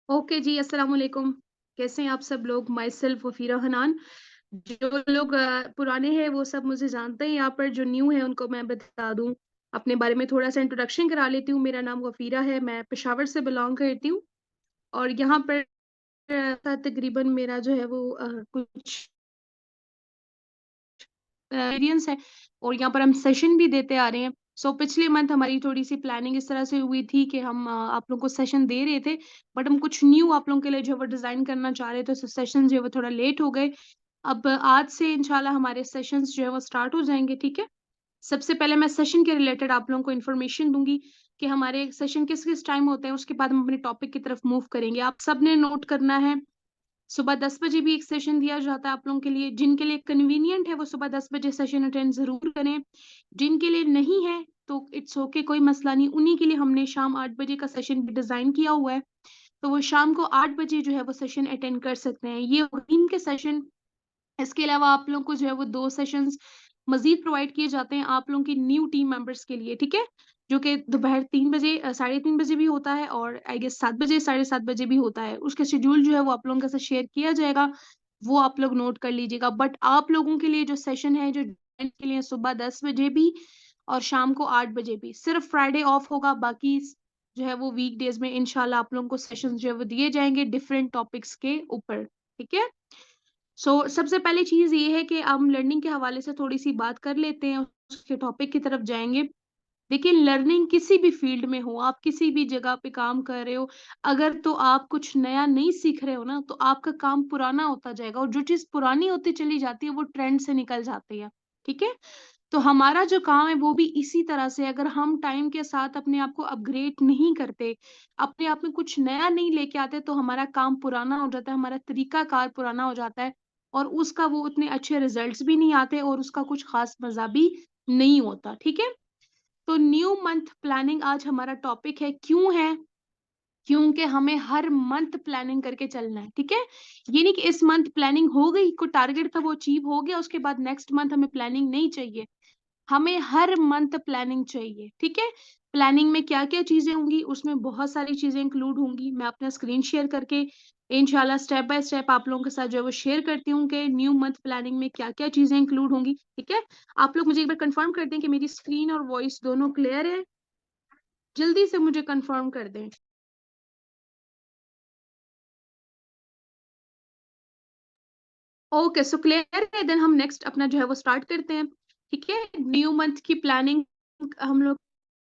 Okay जी, अस्सलाम वालेकुम। कैसे हैं आप सब लोग? Myself Wafira Hanan. जो लोग पुराने हैं वो सब मुझे जानते हैं, यहाँ पर जो न्यू है उनको मैं बता दूँ, अपने बारे में थोड़ा-सा इंट्रोडक्शन करा लेती हूँ। मेरा नाम वफ़ीरा है, मैं पेशावर से बिलॉन्ग करती हूँ और यहाँ पर तकरीबन मेरा जो है वो कुछ एक्सपीरियंस है और यहाँ पर हम सेशन भी देते आ रहे हैं। सो पिछले मंथ हमारी थोड़ी-सी प्लानिंग इस तरह से हुई थी कि हम आप लोगों को सेशन दे रहे थे, बट हम कुछ न्यू आप लोगों के लिए जो है वो डिज़ाइन करना चाह रहे थे, सो सेशन जो है वो थोड़ा लेट हो गए। अब आज से इंशाल्लाह हमारे सेशंस जो है वो स्टार्ट हो जाएँगे, ठीक है? सबसे पहले मैं सेशन के रिलेटेड आप लोगों को इन्फॉर्मेशन दूँगी कि हमारे सेशन किस-किस टाइम होते हैं, उसके बाद हम अपने टॉपिक की तरफ मूव करेंगे। आप सबने नोट करना है सुबह 10 बजे भी एक सेशन दिया जाता है आप लोगों के लिए, जिनके लिए कन्वीनिएंट है वो सुबह 10 बजे सेशन अटेंड ज़रूर करें। जिनके लिए नहीं है तो इट्स ओके कोई मसला नहीं, उन्हीं के लिए हमने शाम 8 बजे का सेशन भी डिज़ाइन किया हुआ है। तो वो शाम को 8 बजे जो है वो सेशन अटेंड कर सकते हैं। ये टीम के सेशन इसके अलावा आप लोगों को जो है वो 2 सेशंस मज़ीद प्रोवाइड किए जाते हैं आप लोगों की न्यू टीम मेंबर्स के लिए, ठीक है? जो कि दोपहर 3 बजे साढ़े 3 बजे भी होता है और आई गेस 7 बजे, साढ़े 7 बजे भी होता है। उसका शेड्यूल जो है वो आप लोगों के साथ शेयर किया जाएगा, वो आप लोग नोट कर लीजिएगा। बट आप लोगों के लिए जो सेशन है, जो ज्वाइन के लिए सुबह 10 बजे भी और शाम को 8 बजे भी। सिर्फ़ फ्राइडे ऑफ होगा, बाकी जो है वो वीकडेज़ में इंशाल्लाह आप लोगों को सेशंस जो है वो दिए जाएँगे डिफरेंट टॉपिक्स के ऊपर, ठीक है? सबसे पहली चीज़ ये है कि हम लर्निंग के हवाले से थोड़ी-सी बात कर लेते हैं, उसके टॉपिक की तरफ जाएँगे। देखिए लर्निंग किसी भी फ़ील्ड में हो, आप किसी भी जगह पे काम कर रहे हो, अगर तो आप कुछ नया नहीं सीख रहे हो ना, तो आपका काम पुराना होता जाएगा और जो चीज़ पुरानी होती चली जाती है, वो ट्रेंड से निकल जाती है, ठीक है? तो हमारा जो काम है वो भी इसी तरह से अगर हम टाइम के साथ अपने आप को अपग्रेड नहीं करते, अपने आप में कुछ नया नहीं लेके आते तो हमारा काम पुराना हो जाता है, हमारा तरीका-कार पुराना हो जाता है और उसका वो उतने अच्छे रिज़ल्ट्स भी नहीं आते और उसका कुछ ख़ास मज़ा भी नहीं होता, ठीक है? तो न्यू मंथ प्लानिंग आज हमारा टॉपिक है, क्यों है? क्योंकि हमें हर मंथ प्लानिंग करके चलना है, ठीक है? ये नहीं कि इस मंथ प्लानिंग हो गई, कोई टारगेट था वो अचीव हो गया, उसके बाद नेक्स्ट मंथ हमें प्लानिंग नहीं चाहिए। हमें हर मंथ प्लानिंग चाहिए, ठीक है? प्लानिंग में क्या-क्या चीज़ें होंगी, उसमें बहुत सारी चीज़ें इंक्लूड होंगी। मैं अपना स्क्रीन शेयर करके इंशाल्लाह स्टेप बाय स्टेप आप लोगों के साथ जो है वो शेयर करती हूँ कि न्यू मंथ प्लानिंग में क्या-क्या चीज़ें इंक्लूड होंगी, ठीक है? आप लोग मुझे एक बार कन्फर्म कर दें कि मेरी स्क्रीन और वॉइस दोनों क्लियर है? जल्दी से मुझे कन्फर्म कर दें। ओके, सो क्लियर है देन हम नेक्स्ट अपना जो है वो स्टार्ट करते हैं, ठीक है? न्यू मंथ की प्लानिंग हम लोग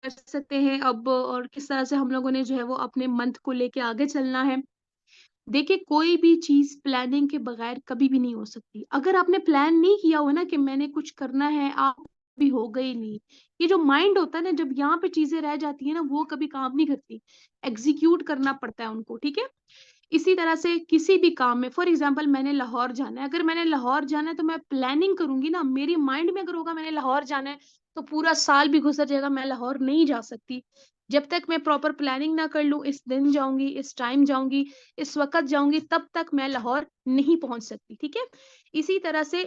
कर सकते हैं अब और किस तरह से हम लोगों ने जो है वो अपने मंथ को लेके आगे चलना है। देखिए कोई भी चीज़ प्लानिंग के बगैर कभी भी नहीं हो सकती। अगर आपने प्लान नहीं किया हो ना कि मैंने कुछ करना है, आप भी होगा ही नहीं। ये जो माइंड होता है ना जब यहाँ पे चीज़ें रह जाती हैं ना वो कभी काम नहीं करती। एग्ज़ीक्यूट करना पड़ता है उनको, ठीक है? इसी तरह से किसी भी काम में फॉर एग्ज़ाम्पल मैंने लाहौर जाना है, अगर मैंने लाहौर जाना है तो मैं प्लानिंग करूँगी ना, मेरी माइंड में अगर होगा मैंने लाहौर जाना है, तो पूरा साल भी गुज़र जाएगा, मैं लाहौर नहीं जा सकती। जब तक मैं प्रॉपर प्लानिंग ना कर लूँ, इस दिन जाऊँगी, इस टाइम जाऊँगी, इस वक़्त जाऊँगी, तब तक मैं लाहौर नहीं पहुँच सकती, ठीक है? इसी तरह से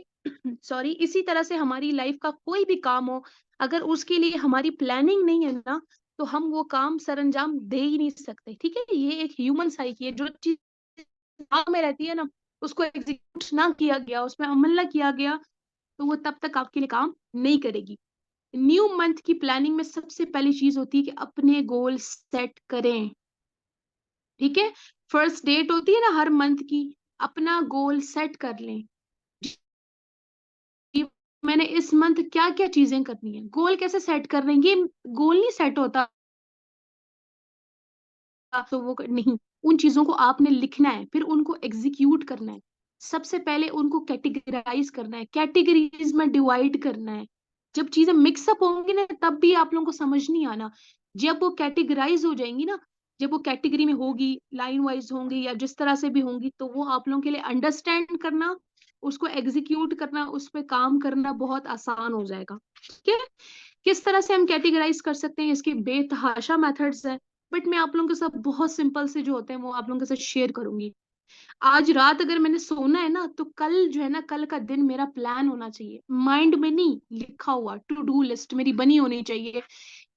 इसी तरह से हमारी लाइफ़ का कोई भी काम हो, अगर उसके लिए हमारी प्लानिंग नहीं है ना, तो हम वो काम सरअंजाम दे ही नहीं सकते, ठीक है? ये एक ह्यूमन साइकी है, जो चीज़ दिमाग में रहती है ना, उसको एग्ज़ीक्यूट ना किया गया, उसमें अमल ना किया गया, तो वो तब तक आपके लिए काम नहीं करेगी। न्यू मंथ की प्लानिंग में सबसे पहली चीज़ होती है कि अपने गोल सेट करें, ठीक है? फर्स्ट डेट होती है ना हर मंथ की, अपना गोल सेट कर लें। कि मैंने इस मंथ क्या-क्या चीज़ें करनी है। गोल कैसे सेट कर रहे हैं, ये गोल नहीं सेट होता तो वो क नहीं, उन चीज़ों को आपने लिखना है, फिर उनको एग्ज़ीक्यूट करना है। सबसे पहले उनको कैटेगराइज़ करना है, कैटेगरीज़ में डिवाइड करना है। जब चीज़ें मिक्स अप होंगी ना तब भी आप लोगों को समझ नहीं आना। जब वो कैटेगराइज़ हो जाएँगी ना, जब वो कैटेगरी में होगी, लाइन वाइज़ होंगी या जिस तरह से भी होंगी, तो वो आप लोगों के लिए अंडरस्टैंड करना, उसको एग्ज़ीक्यूट करना, उस पे काम करना बहुत आसान हो जाएगा। ठीक है? किस तरह से हम कैटेगराइज़ कर सकते हैं, इसके बेतहाशा मेथड्स हैं। बट मैं आप लोगों के साथ बहुत सिंपल से जो होते हैं वो आप लोगों के साथ शेयर करूँगी। आज रात अगर मैंने सोना है ना, तो कल जो है ना, कल का दिन मेरा प्लान होना चाहिए। माइंड में नहीं, लिखा हुआ टू डू लिस्ट मेरी बनी होनी चाहिए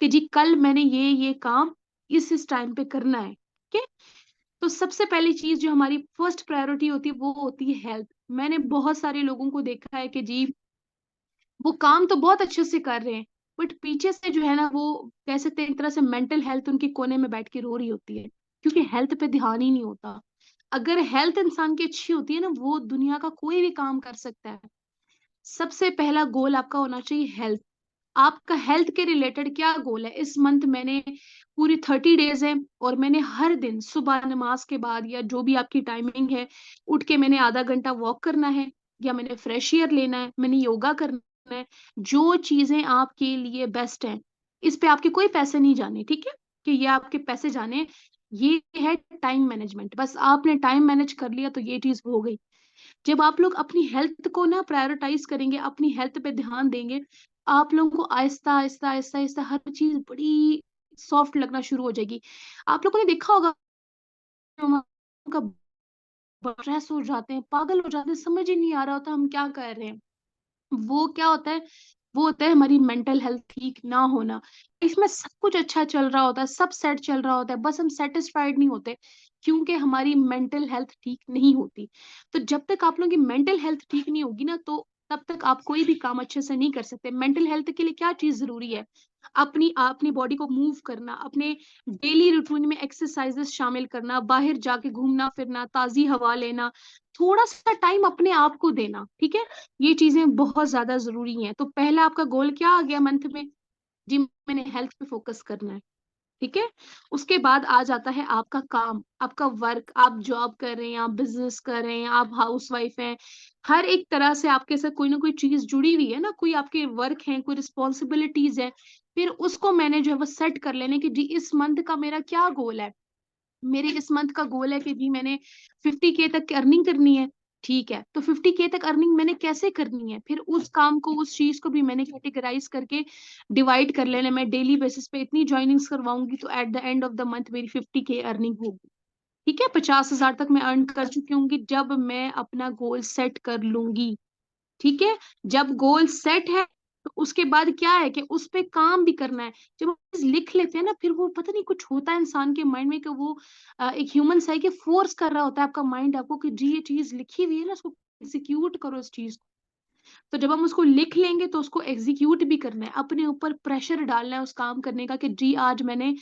कि जी कल मैंने ये काम इस टाइम पे करना है, ठीक है? तो सबसे पहली चीज़ जो हमारी फर्स्ट प्रायोरिटी होती है वो होती है हेल्थ। मैंने बहुत सारे लोगों को देखा है कि जी वो काम तो बहुत अच्छे से कर रहे हैं, बट पीछे से जो है ना वो कह सकते हैं एक तरह से मेंटल हेल्थ उनके कोने में बैठ के रो रही होती है, क्योंकि हेल्थ पे ध्यान ही नहीं होता। अगर हेल्थ इंसान की अच्छी होती है ना, वो दुनिया का कोई भी काम कर सकता है। सबसे पहला गोल आपका होना चाहिए हेल्थ। आपका हेल्थ के रिलेटेड क्या गोल है? इस मंथ मैंने पूरी 30 डेज़ है और मैंने हर दिन सुबह नमाज़ के बाद या जो भी आपकी टाइमिंग है, उठ के मैंने आधा घंटा वॉक करना है या मैंने फ्रेश एयर लेना है, मैंने योगा करना है। जो चीज़ें आपके लिए बेस्ट हैं, इस पे आपके कोई पैसे नहीं जाने, ठीक है? कि ये आपके पैसे जाने, ये है टाइम मैनेजमेंट। बस आपने टाइम मैनेज कर लिया तो ये चीज़ हो गई। जब आप लोग अपनी हेल्थ को ना प्रायोरिटाइज़ करेंगे, अपनी हेल्थ पे ध्यान देंगे, आप लोगों को आहिस्ता-आहिस्ता, आहिस्ता-आहिस्ता हर चीज़ बड़ी सॉफ्ट लगना शुरू हो जाएगी। आप लोगों ने देखा होगा का स्ट्रेस हो जाते हैं, पागल हो जाते हैं, समझ ही नहीं आ रहा होता हम क्या कर रहे हैं। वो क्या होता है, वो होता है हमारी मेंटल हेल्थ ठीक ना होना। इसमें सब कुछ अच्छा चल रहा होता है, सब सेट चल रहा होता है, बस हम सैटिस्फाइड नहीं होते, क्योंकि हमारी मेंटल हेल्थ ठीक नहीं होती। तो जब तक आप लोगों की मेंटल हेल्थ ठीक नहीं होगी ना, तो तब तक आप कोई भी काम अच्छे से नहीं कर सकते। मेंटल हेल्थ के लिए क्या चीज़ ज़रूरी है? अपनी बॉडी को मूव करना, अपने डेली रूटीन में एक्सरसाइज़ेज़ शामिल करना, बाहर जाके घूमना-फिरना, ताज़ी हवा लेना, थोड़ा-सा टाइम अपने आप को देना, ठीक है? ये चीज़ें बहुत ज़्यादा ज़रूरी हैं। तो पहला आपका गोल क्या आ गया मंथ में? जी, मैंने हेल्थ पे फ़ोकस करना है, ठीक है? उसके बाद आ जाता है आपका काम, आपका वर्क, आप जॉब कर रहे हैं, आप बिज़नेस कर रहे हैं, आप हाउसवाइफ़ हैं। हर एक तरह से आपके साथ कोई ना कोई चीज़ जुड़ी हुई है ना, कोई आपके वर्क हैं, कोई रिस्पॉन्सिबिलिटीज़ हैं। फिर उसको मैंने जो है वो सेट कर लेना है कि जी इस मंथ का मेरा क्या गोल है? मेरे इस मंथ का गोल है कि जी मैंने 50 के तक की अर्निंग करनी है, ठीक है। तो 50 के तक अर्निंग मैंने कैसे करनी है? फिर उस काम को, उस चीज़ को भी मैंने कैटेगराइज़ करके डिवाइड कर लेना है। मैं डेली बेसिस पे इतनी जॉइनिंग्स करवाऊँगी तो at the end of the month मेरी 50 के अर्निंग होगी, ठीक है? 50,000 तक मैं अर्न कर चुकी होंगी जब मैं अपना गोल सेट कर लूँगी। ठीक है? जब गोल सेट है, तो उसके बाद क्या है कि उस पे काम भी करना है। जब हम चीज़ लिख लेते हैं ना, फिर वो पता नहीं कुछ होता है इंसान के माइंड में कि वो एक ह्यूमन साइकी फ़ोर्स कर रहा होता है आपका माइंड आपको कि जी ये चीज़ लिखी हुई है ना, उसको एग्ज़ीक्यूट करो इस चीज़ को। तो जब हम उसको लिख लेंगे तो उसको एग्ज़ीक्यूट भी करना है, अपने ऊपर प्रेशर डालना है उस काम करने का कि जी आज मैंने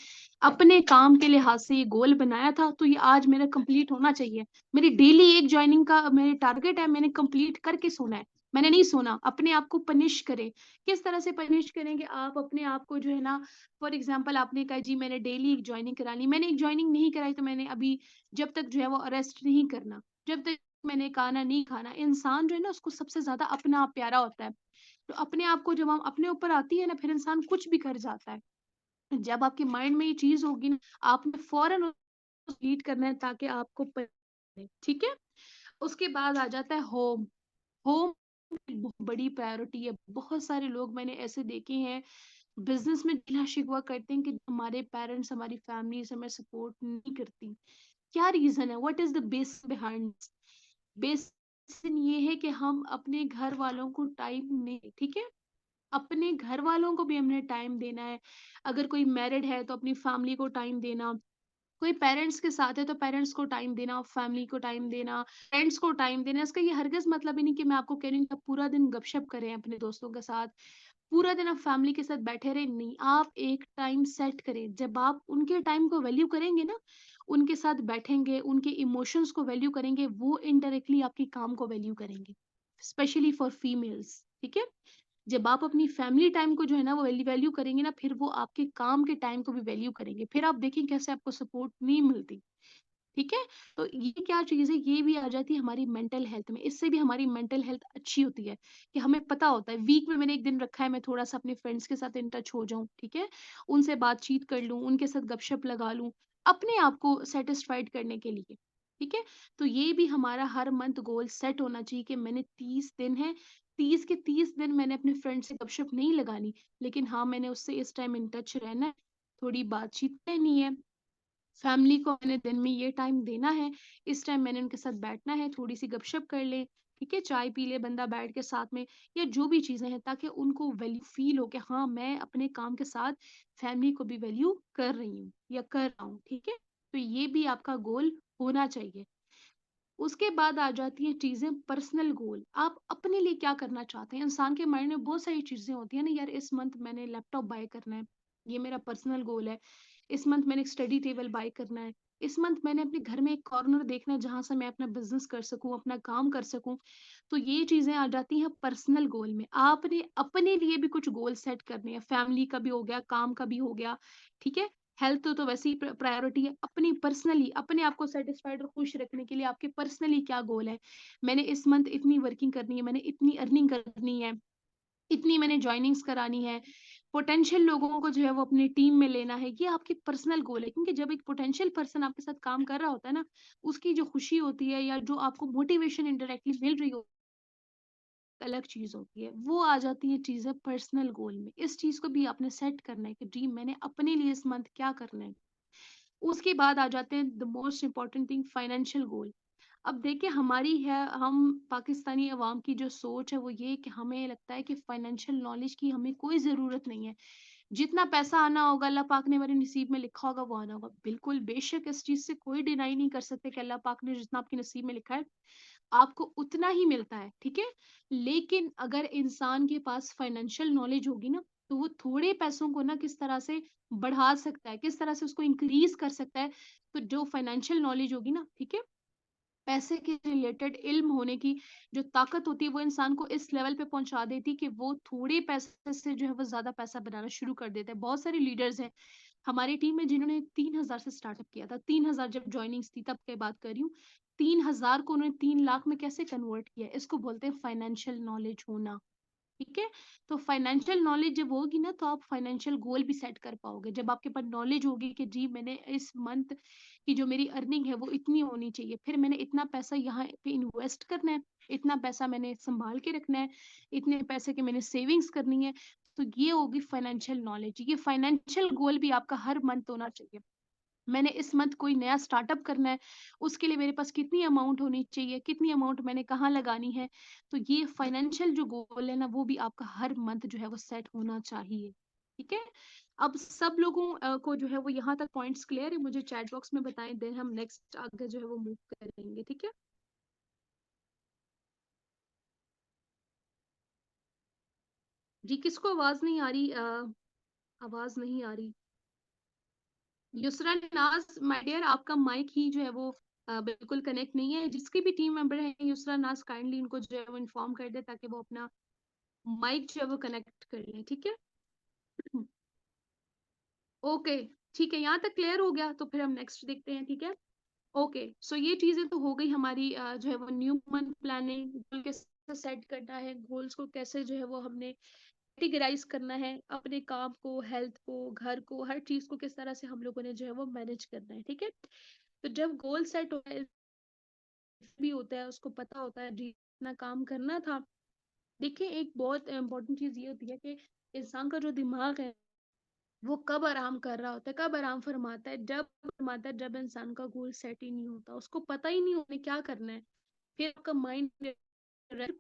अपने काम के लिहाज़ से ये गोल बनाया था, तो ये आज मेरा कंप्लीट होना चाहिए। मेरी डेली एक जॉइनिंग का मेरी टारगेट है, मैंने कंप्लीट करके सोना है। मैंने नहीं सोना, अपने आप को पनिश करें। किस तरह से पनिश करेंगे आप अपने आप को जो है ना, फॉर एग्ज़ाम्पल आपने कहा जी मैंने डेली एक जॉइनिंग करानी, मैंने एक जॉइनिंग नहीं कराई तो मैंने अभी जब तक जो है वो रेस्ट नहीं करना। जब तक मैंने खाना नहीं खाना, इंसान जो है ना उसको सबसे ज़्यादा अपना आप प्यारा होता है। तो अपने आप को जब हम अपने ऊपर आती है ना फिर इंसान कुछ भी कर जाता है। जब आपके माइंड में ये चीज़ होगी ना, आपने फ़ौरन उसको डिलीट करना है ताकि आपको ठीक है? उसके बाद आ जाता है होम। होम एक बहुत बड़ी प्रायोरिटी है। बहुत सारे लोग मैंने ऐसे देखे हैं बिज़नेस में गिला-शिकवा करते हैं कि हमारे पेरेंट्स, हमारी फैमिलीज़ हमें सपोर्ट नहीं करती। क्या रीज़न है? What is the base behind this? Basin ये है कि हम अपने घर वालों को टाइम नहीं, ठीक है? अपने घर वालों को भी हमने टाइम देना है। अगर कोई मैरिड है तो अपनी फैमिली को टाइम देना, कोई पेरेंट्स के साथ है तो पेरेंट्स को टाइम देना, फैमिली को टाइम देना, फ्रेंड्स को टाइम देना। इसका ये हरगिज़ मतलब ही नहीं कि मैं आपको कह रही हूँ कि आप पूरा दिन गपशप करें अपने दोस्तों के साथ, पूरा दिन आप फैमिली के साथ बैठे रहें, नहीं। आप एक टाइम सेट करें। जब आप उनके टाइम को वैल्यू करेंगे ना, उनके साथ बैठेंगे, उनके इमोशंस को वैल्यू करेंगे, वो इनडायरेक्टली आपके काम को वैल्यू करेंगे। स्पेशली फॉर फीमेल्स, ठीक है? जब आप अपनी फैमिली टाइम को जो है ना वो वैल्यू करेंगे ना, फिर वो आपके काम के टाइम को भी वैल्यू करेंगे। फिर आप देखें कैसे आपको सपोर्ट नहीं मिलती, ठीक है? तो ये क्या चीज़ है, ये भी आ जाती है हमारी मेंटल हेल्थ में। इससे भी हमारी मेंटल हेल्थ अच्छी होती है कि हमें पता होता है वीक में मैंने 1 दिन रखा है मैं थोड़ा-सा अपने फ्रेंड्स के साथ इन टच हो जाऊँ, ठीक है? उनसे बातचीत कर लूँ, उनके साथ गपशप लगा लूँ, अपने आप को सैटिस्फाइड करने के लिए, ठीक है? तो ये भी हमारा हर मंथ गोल सेट होना चाहिए कि मैंने 30 दिन है, 30 के 30 दिन मैंने अपने फ्रेंड से गपशप नहीं लगानी, लेकिन हाँ, मैंने उससे इस टाइम इन टच रहना है, थोड़ी बातचीत करनी है। फैमिली को मैंने दिन में ये टाइम देना है, इस टाइम मैंने उनके साथ बैठना है, थोड़ी-सी गपशप कर लें, ठीक है? चाय पी ले बंदा बैठ के साथ में या जो भी चीज़ें हैं ताकि उनको वैल्यू फ़ील हो कि हाँ, मैं अपने काम के साथ फैमिली को भी वैल्यू कर रही हूँ या कर रहा हूँ, ठीक है? तो ये भी आपका गोल होना चाहिए। उसके बाद आ जाती हैं चीज़ें पर्सनल गोल। आप अपने लिए क्या करना चाहते हैं? इंसान के माइंड में बहुत सारी चीज़ें होती हैं ना, यार इस मंथ मैंने लैपटॉप बाय करना है, ये मेरा पर्सनल गोल है। इस मंथ मैंने एक स्टडी टेबल बाय करना है। इस मंथ मैंने अपने घर में एक कॉर्नर देखना है जहाँ से मैं अपना बिज़नेस कर सकूँ, अपना काम कर सकूँ। तो ये चीज़ें आ जाती हैं पर्सनल गोल में। आपने अपने लिए भी कुछ गोल सेट करने हैं, फैमिली का भी हो गया, काम का भी हो गया, ठीक है? हेल्थ तो वैसे ही प्रायोरिटी है। अपनी पर्सनली अपने आप को सैटिस्फाइड और खुश रखने के लिए आपके पर्सनली क्या गोल है? मैंने इस मंथ इतनी वर्किंग करनी है, मैंने इतनी अर्निंग करनी है, इतनी मैंने जॉइनिंग्स करानी है, पोटेंशियल लोगों को जो है वो अपनी टीम में लेना है, ये आपकी पर्सनल गोल है। क्योंकि जब एक पोटेंशियल पर्सन आपके साथ काम कर रहा होता है ना, उसकी जो खुशी होती है या जो आपको मोटिवेशन इनडायरेक्टली मिल रही हो, अलग चीज़ होती है। वो आ जाती है चीज़ें पर्सनल गोल में। इस चीज़ को भी आपने सेट करना है कि जी मैंने अपने लिए इस मंथ क्या करना है। उसके बाद आ जाते हैं the most important thing, financial goal. अब देखिए हमारी है, हम पाकिस्तानी अवाम की जो सोच है वो ये है कि हमें लगता है कि फाइनेंशियल नॉलेज की हमें कोई ज़रूरत नहीं है। जितना पैसा आना होगा अल्लाह पाक ने मेरे नसीब में लिखा होगा वो आना होगा। बिल्कुल बेशक इस चीज़ से कोई डिनाई नहीं कर सकते कि अल्लाह पाक ने जितना आपके नसीब में लिखा है, आपको उतना ही मिलता है, ठीक है? लेकिन अगर इंसान के पास फाइनेंशियल नॉलेज होगी ना, तो वो थोड़े पैसों को ना किस तरह से बढ़ा सकता है, किस तरह से उसको इंक्रीज़ कर सकता है। तो जो फाइनेंशियल नॉलेज होगी ना, ठीक है? पैसे के रिलेटेड इल्म होने की जो ताकत होती है वो इंसान को इस लेवल पे पहुंचा देती है कि वो थोड़े पैसे से जो है वो ज्यादा पैसा बनाना शुरू कर देता है। बहुत सारे लीडर्स हैं हमारी टीम में जिन्होंने 3,000 से स्टार्टअप किया था। 3,000 जब ज्वाइनिंग्स थी तब की बात कर रही हूँ। 3,000 को उन्होंने 3 लाख में कैसे कन्वर्ट किया, इसको बोलते हैं फाइनेंशियल नॉलेज होना। ठीक है? तो फाइनेंशियल नॉलेज जब होगी ना तो आप फाइनेंशियल गोल भी सेट कर पाओगे। जब आपके पास नॉलेज होगी कि जी मैंने इस मंथ की जो मेरी अर्निंग है वो इतनी होनी चाहिए। फिर मैंने इतना पैसा यहाँ पे इन्वेस्ट करना है, इतना पैसा मैंने सँभाल के रखना है, इतने पैसे की मैंने सेविंग्स करनी है। तो ये होगी फाइनेंशियल नॉलेज। ये फाइनेंशियल गोल भी आपका हर मंथ होना चाहिए। मैंने इस मंथ कोई नया स्टार्टअप करना है, उसके लिए मेरे पास कितनी अमाउंट होनी चाहिए, कितनी अमाउंट मैंने कहाँ लगानी है। तो ये फाइनेंशियल जो गोल है ना, वो भी आपका हर मंथ जो है वो सेट होना चाहिए। ठीक है? अब सब लोगों को जो है वो यहाँ तक पॉइंट्स क्लियर है, मुझे चैट बॉक्स में बताएं, देन हम नेक्स्ट आगे जो है वो मूव करेंगे। ठीक है? जी, किसको आवाज नहीं आ रही? आवाज नहीं आ रही। युसरा नाज माय डियर, आपका माइक ही जो है वो बिल्कुल कनेक्ट नहीं है। जिसके भी टीम मेंबर हैं युसरा नाज, काइंडली इनको जो है वो इन्फॉर्म कर दे ताकि वो अपना माइक जो है वो कनेक्ट कर लें। ठीक है? ओके, ठीक है, यहाँ तक क्लियर हो गया तो फिर हम नेक्स्ट देखते हैं। ठीक है? ओके, सो ये चीजें तो हो गई हमारी, जो है वो न्यू मंथ प्लानिंग, गोल कैसे सेट करना है, गोल्स को कैसे जो है वो हमने कैटेगराइज करना है, अपने काम को, हेल्थ को, घर को, हर चीज को किस तरह से हम लोगों ने जो है वो मैनेज करना है। ठीक है? तो जब गोल सेट हो भी होता है, उसको पता होता है जी इतना काम करना था। देखिए एक बहुत इम्पोर्टेंट चीज ये होती है कि इंसान का जो दिमाग है वो कब आराम कर रहा होता है, कब आराम फरमाता है, जब फरमाता है जब इंसान का गोल सेट ही नहीं होता, उसको पता ही नहीं होता क्या करना है। फिर आपका माइंड,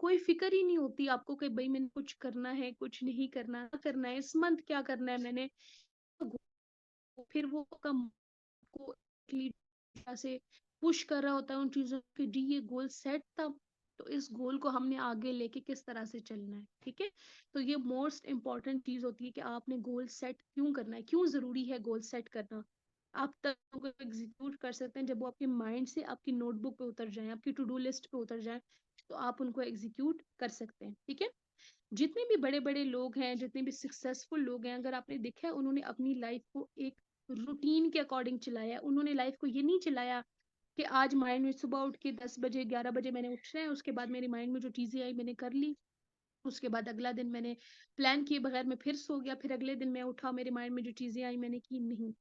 कोई फिक्र ही नहीं होती आपको कि भाई मैंने कुछ करना है, कुछ नहीं करना, क्या करना है, इस मंथ क्या करना है मैंने। फिर वो कम को से पुश कर रहा होता है उन चीजों पे, जी ये गोल सेट था तो इस गोल को हमने आगे लेके किस तरह से चलना है। ठीक है? तो ये मोस्ट इम्पॉर्टेंट चीज होती है कि आपने गोल सेट क्यों करना है, क्यों जरूरी है गोल सेट करना। आप तब को एग्जीक्यूट कर सकते हैं जब वो आपके माइंड से आपकी नोटबुक पे उतर जाए, आपकी टू डू लिस्ट पे उतर जाए, तो आप उनको एग्जीक्यूट कर सकते हैं। ठीक है? जितने भी बड़े बड़े लोग हैं, जितने भी सक्सेसफुल लोग हैं, अगर आपने देखा है उन्होंने अपनी लाइफ को एक रूटीन के अकॉर्डिंग चलाया है। उन्होंने लाइफ को ये नहीं चलाया कि आज माइंड में सुबह उठ के 10 बजे 11 बजे मैंने उठना है, उसके बाद मेरी माइंड में जो चीजें आई मैंने कर ली, उसके बाद अगला दिन मैंने प्लान किए बगैर मैं फिर सो गया, फिर अगले दिन मैं उठा मेरे माइंड में जो चीजें आई मैंने की नहीं।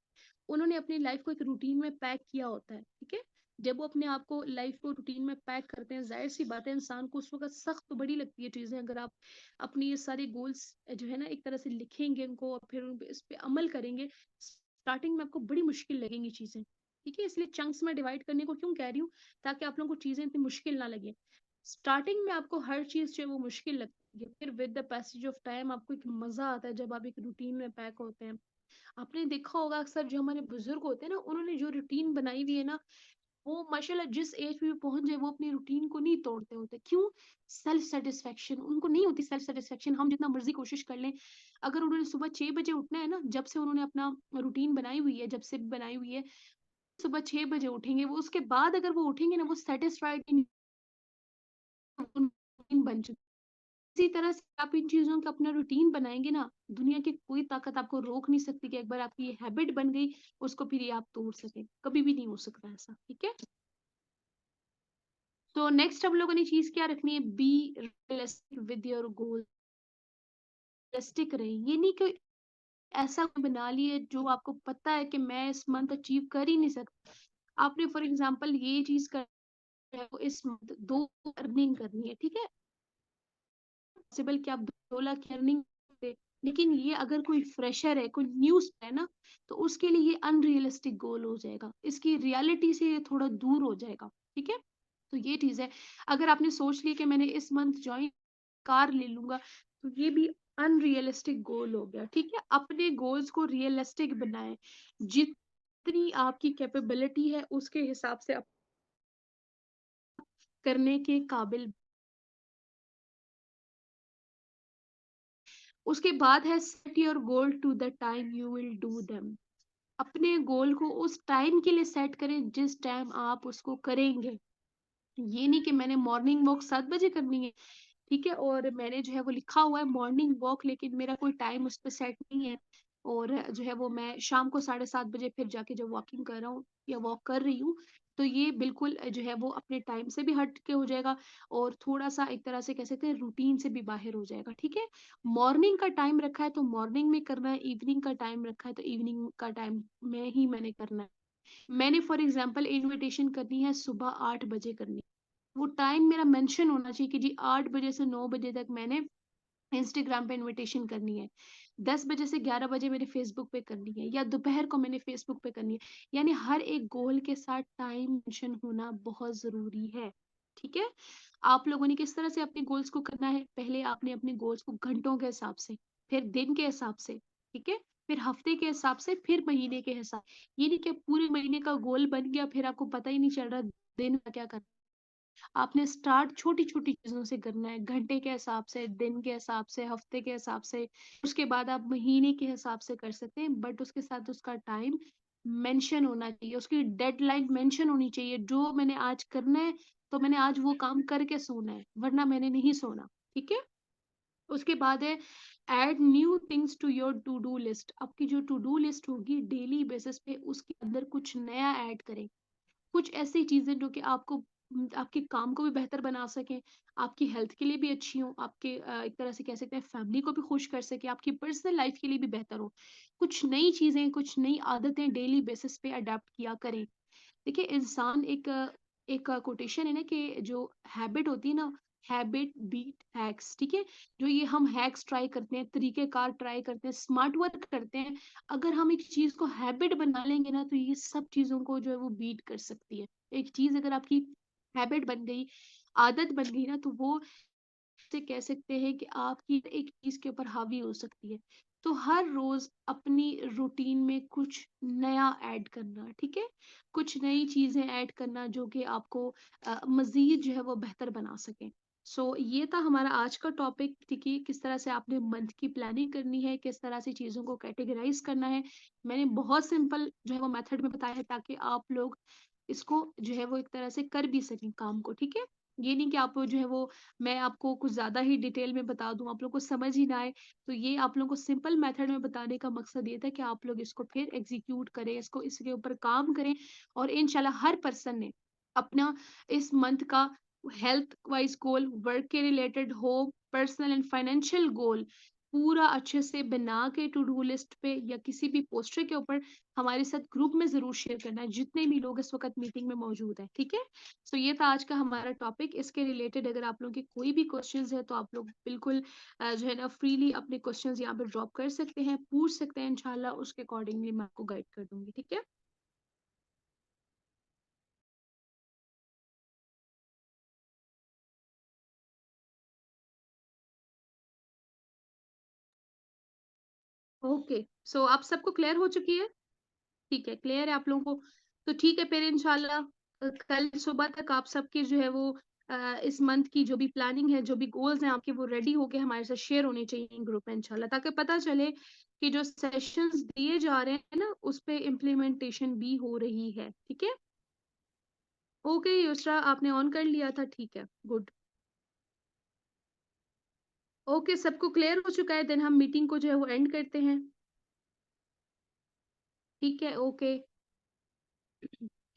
उन्होंने अपनी लाइफ को एक रूटीन में पैक किया होता है। ठीक है? जब वो अपने आप को लाइफ को रूटीन में पैक करते हैं, जाहिर सी बात है इंसान को उस वक्त सख्त तो बड़ी लगती है चीजें। अगर आप अपनी ये सारे गोल्स जो है ना एक तरह से लिखेंगे उनको और फिर उन पे इस पे अमल करेंगे, स्टार्टिंग में आपको बड़ी मुश्किल लगेंगी चीजें। ठीक है? इसलिए चंक्स में डिवाइड करने को क्यों कह रही हूँ, ताकि आप लोगों को चीजें इतनी मुश्किल ना लगे। स्टार्टिंग में आपको हर चीज जो है वो मुश्किल लगती है, फिर with the passage of time आपको एक मजा आता है जब आप एक रूटीन में पैक होते हैं। आपने देखा होगा अक्सर जो हमारे बुजुर्ग होते हैं ना, उन्होंने जो रूटीन बनाई हुई है ना, वो माशाल्लाह जिस एज पे भी पहुँच जाए वो अपनी रूटीन को नहीं तोड़ते होते। क्यों? सेल्फ सैटिस्फैक्शन उनको नहीं होती सेल्फ सैटिस्फैक्शन हम जितना मर्ज़ी कोशिश कर लें, अगर उन्होंने सुबह 6 बजे उठना है ना, जब से उन्होंने अपना रूटीन बनाई हुई है, जब से भी बनाई हुई है, सुबह 6 बजे उठेंगे, वो उसके बाद अगर वो उठेंगे ना, वो सैटिस्फाइड नहीं रूटीन बन चुकी इसी तरह से आप इन चीज़ों का अपना रूटीन बनाएँगे ना, दुनिया की कोई ताकत आपको रोक नहीं सकती कि एक बार आपकी ये हैबिट बन गई, उसको फिर ये आप तोड़ सकें। कभी भी नहीं हो सकता ऐसा, ठीक है? तो नेक्स्ट हम लोगों ने चीज़ क्या रखनी है, be realistic with your goal, realistic रहें। ये नहीं कि ऐसा बना लिए जो आपको पता है कि मैं इस मंथ अचीव कर ही नहीं सकता। आपने फॉर एग्ज़ाम्पल ये चीज़ है वो इस मंथ 2 अर्निंग करनी है, ठीक है? पॉसिबल कि आप 2 लाख की अर्निंग करें, लेकिन ये अगर कोई फ्रेशर है, कोई न्यूज़ है ना, तो उसके लिए ये अनरियलिस्टिक गोल हो जाएगा। इसकी रियलिटी से ये थोड़ा दूर हो जाएगा, ठीक है? तो ये चीज़ है। अगर आपने सोच लिया कि मैंने इस मंथ जॉइन कार ले लूँगा, तो ये भी अनरियलिस्टिक गोल हो गया, ठीक है? अपने गोल्स को रियलिस्टिक बनाएँ। जितनी आपकी कैपेबिलिटी है, उसके हिसाब से आप करने के काबिल उसके बाद है set your goal to the time you will do them. अपने गोल को उस टाइम के लिए सेट करें जिस टाइम आप उसको करेंगे। ये नहीं कि मैंने मॉर्निंग वॉक 7 बजे करनी है, ठीक है? और मैंने जो है वो लिखा हुआ है मॉर्निंग वॉक लेकिन मेरा कोई टाइम उस पे सेट नहीं है और जो है वो मैं शाम को 7:30 बजे फिर जाके जब वॉकिंग कर रहा हूँ या वॉक कर रही हूँ, तो ये बिल्कुल जो है वो अपने टाइम से भी हट के हो जाएगा और थोड़ा-सा एक तरह से कह सकते हैं रूटीन से भी बाहर हो जाएगा, ठीक है? मॉर्निंग का टाइम रखा है तो मॉर्निंग में करना है, इवनिंग का टाइम रखा है तो इवनिंग का टाइम में ही मैंने करना है। मैंने फॉर एग्ज़ाम्पल इन्विटेशन करनी है सुबह 8 बजे करनी है। वो टाइम मेरा मेंशन होना चाहिए कि जी 8 बजे से 9 बजे तक मैंने इंस्टाग्राम पे इन्विटेशन करनी है। 10 बजे से 11 बजे मैंने फ़ेसबुक पे करनी है या दोपहर को मैंने फ़ेसबुक पे करनी है। यानी हर एक गोल के साथ टाइम मेंशन होना बहुत ज़रूरी है। ठीक है? आप लोगों ने किस तरह से अपने गोल्स को करना है? पहले आपने अपने गोल्स को घंटों के हिसाब से, फिर दिन के हिसाब से, ठीक है? फिर हफ्ते के हिसाब से, फिर महीने के हिसाब ये नहीं कि पूरे महीने का गोल बन गया फिर आपको पता ही नहीं चल रहा दिन का क्या करना आपने स्टार्ट छोटी-छोटी चीज़ों से करना है, घंटे के हिसाब से, दिन के हिसाब से, हफ्ते के हिसाब से, उसके बाद आप महीने के हिसाब से कर सकते हैं, बट उसके साथ उसका टाइम मेंशन होना चाहिए, उसकी डेडलाइन मेंशन होनी चाहिए, जो मैंने आज करना है, तो मैंने आज वो काम करके सोना है, वरना मैंने नहीं सोना, ठीक है? उसके बाद है add new things to your to do list आपकी जो टू डू लिस्ट होगी डेली बेसिस पे उसके अंदर कुछ नया ऐड करें कुछ ऐसी चीज़ें जो कि आपको आपके काम को भी बेहतर बना सकें, आपकी हेल्थ के लिए भी अच्छी हों, आपके एक तरह से कह सकते हैं फैमिली को भी खुश कर सकें, आपकी पर्सनल लाइफ के लिए भी बेहतर हो। कुछ नई चीज़ें, कुछ नई आदतें डेली बेसिस पे अडॉप्ट किया करें। देखिए इंसान एक कोटेशन है ना कि जो हैबिट होती है ना हैबिट बीट हैक्स ठीक है जो ये हम हैक्स ट्राई करते हैं तरीकेकार ट्राई करते हैं स्मार्ट वर्क करते हैं अगर हम एक चीज को हैबिट बना लेंगे ना तो ये सब चीजों को जो है वो बीट कर सकती है एक चीज अगर आपकी हैबिट बन गई आदत बन गई ना तो वो से कह सकते हैं कि आपकी एक चीज के ऊपर हावी हो सकती है तो हर रोज अपनी रूटीन में कुछ नया ऐड करना ठीक है कुछ नई चीजें ऐड करना जो कि आपको मजीद जो है वो बेहतर बना सके सो ये था हमारा आज का टॉपिक ठीक है किस तरह से आपने मंथ की प्लानिंग करनी है किस तरह से चीजों को कैटेगराइज करना है मैंने बहुत सिंपल जो है वो मेथड में बताया है ताकि आप लोग इसको जो है वो एक तरह से कर भी सकें काम को ठीक है ये नहीं कि आप जो है वो मैं आपको कुछ ज़्यादा ही डिटेल में बता दूँ, आप लोग को समझ ही ना आए। तो ये आप लोगों को सिंपल मेथड में बताने का मकसद ये था कि आप लोग इसको फिर एग्ज़ीक्यूट करें, इसको इसके ऊपर काम करें और इंशाल्लाह हर पर्सन ने अपना इस मंथ का हेल्थ वाइज़ गोल, वर्क के रिलेटेड हो, पर्सनल एंड फाइनेंशियल गोल पूरा अच्छे से बना के टू डू लिस्ट पे या किसी भी पोस्टर के ऊपर हमारे साथ ग्रुप में ज़रूर शेयर करना है, जितने भी लोग इस वक़्त मीटिंग में मौजूद हैं, ठीक है? सो ये था आज का हमारा टॉपिक इसके रिलेटेड अगर आप लोगों के कोई भी क्वेश्चंस है तो आप लोग बिल्कुल जो है ना फ्रीली अपने क्वेश्चंस यहाँ पे ड्रॉप कर सकते हैं पूछ सकते हैं इंशाल्लाह उसके अकॉर्डिंगली मैं आपको गाइड कर दूंगी ठीक है ओके सो आप सबको क्लियर हो चुकी है ठीक है क्लियर है आप लोगों को तो ठीक है फिर इंशाल्लाह कल सुबह तक आप सबके जो है वो इस मंथ की जो भी प्लानिंग है, जो भी गोल्स हैं आपके, वो रेडी होके हमारे साथ शेयर होने चाहिए ग्रुप में इंशाल्लाह, ताकि पता चले कि जो सेशंस दिए जा रहे हैं ना उस पे इम्प्लीमेंटेशन भी हो रही है। ठीक है? ओके युसरा, आपने ऑन कर लिया था, ठीक है, गुड। ओके, सबको क्लियर हो चुका है, देन हम मीटिंग को जो है वो एंड करते हैं। ठीक है, ओके।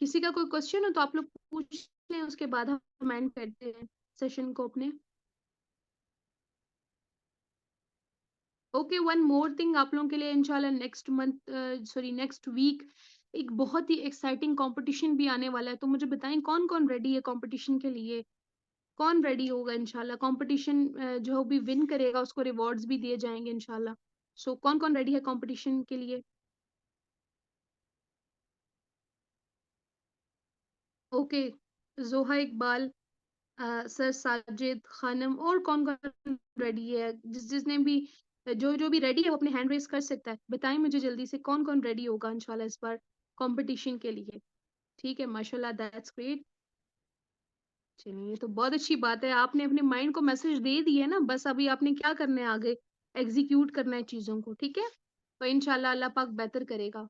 किसी का कोई क्वेश्चन हो तो आप लोग पूछ लें, उसके बाद हम एंड करते हैं सेशन को अपने। ओके, वन मोर थिंग आप लोगों के लिए इंशाल्लाह next month, sorry next week एक बहुत ही एक्साइटिंग कंपटीशन भी आने वाला है, तो मुझे बताएं कौन कौन रेडी है कंपटीशन के लिए। कौन रेडी होगा इंशाल्लाह कंपटीशन, जो भी विन करेगा उसको रिवॉर्ड्स भी दिए जाएंगे इंशाल्लाह। सो कौन कौन रेडी है कंपटीशन के लिए? ओके, जोहा इकबाल, सर साजिद खानम, और कौन कौन रेडी है? जिसने भी, जो जो भी रेडी है वो अपने हैंड रेस कर सकता है। बताएं मुझे जल्दी से कौन कौन रेडी होगा इंशाल्लाह इस बार कंपटीशन के लिए। ठीक है, माशाल्लाह, दैट्स ग्रेट। चलिए, ये तो बहुत अच्छी बात है, आपने अपने माइंड को मैसेज दे दी है ना, बस अभी आपने क्या करना है आगे, एग्जीक्यूट करना है चीजों को। ठीक है, तो इंशाल्लाह अल्लाह पाक बेहतर करेगा।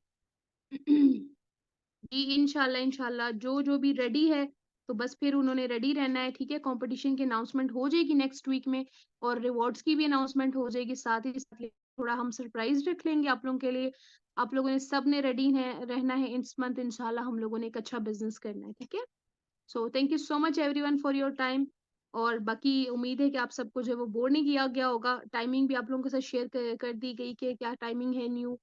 जी इंशाल्लाह, इंशाल्लाह जो जो भी रेडी है तो बस फिर उन्होंने रेडी रहना है। ठीक है, कंपटीशन की अनाउंसमेंट हो जाएगी नेक्स्ट वीक में, और रिवॉर्ड्स की भी अनाउंसमेंट हो जाएगी साथ ही साथ। थोड़ा हम सरप्राइज रख लेंगे आप लोगों के लिए। आप लोगों ने सब ने रेडी है रहना है इस मंथ, इंशाल्लाह हम लोगों ने एक अच्छा बिजनेस करना है। ठीक है, so thank you so much everyone for your time. और बाकी उम्मीद है कि आप सबको जो है वो बोर नहीं किया गया होगा। टाइमिंग भी आप लोगों के साथ शेयर कर दी गई कि क्या टाइमिंग है न्यू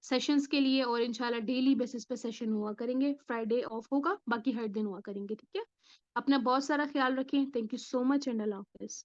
सेशंस के लिए, और इंशाल्लाह डेली बेसिस पे सेशन हुआ करेंगे, फ्राइडे ऑफ होगा, बाकी हर दिन हुआ करेंगे। ठीक है, अपना बहुत सारा ख्याल रखें, thank you so much and Allah Hafiz.